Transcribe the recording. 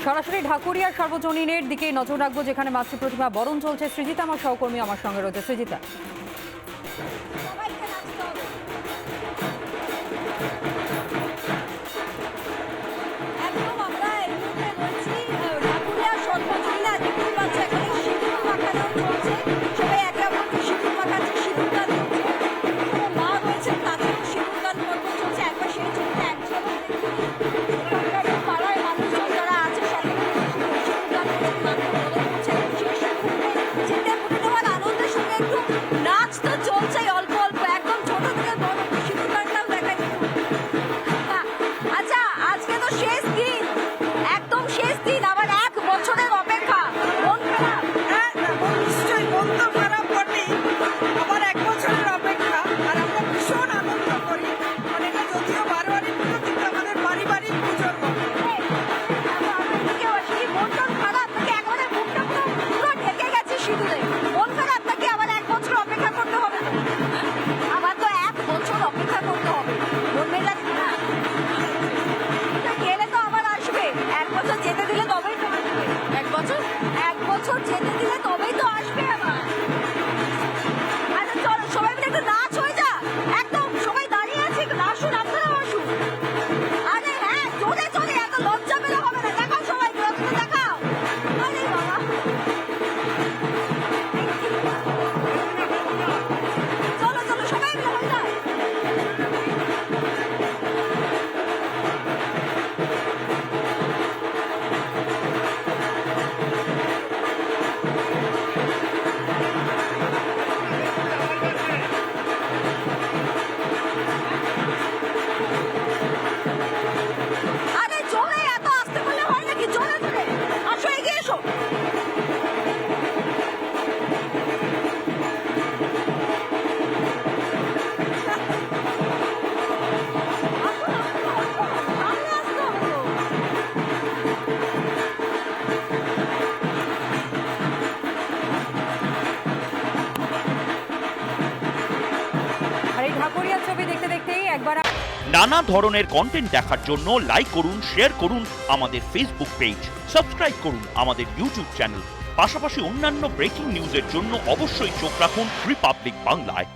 সরাসরি ঢাকুরিয়ার সর্বজনীনের দিকে নজর রাখবো, যেখানে মাতৃ প্রতিমা বরণ চলছে। সৃজিতা আমার সহকর্মী আমার সঙ্গে রয়েছে। সৃজিতা, ঢাকুরিয়ার ছবি দেখতে দেখতেই একবার নানা ধরনের কন্টেন্ট দেখার জন্য লাইক করুন, শেয়ার করুন আমাদের ফেসবুক পেজ, সাবস্ক্রাইব করুন আমাদের ইউটিউব চ্যানেল। পাশাপাশি অন্যান্য ব্রেকিং নিউজের জন্য অবশ্যই চোখ রাখুন রিপাবলিক বাংলায়।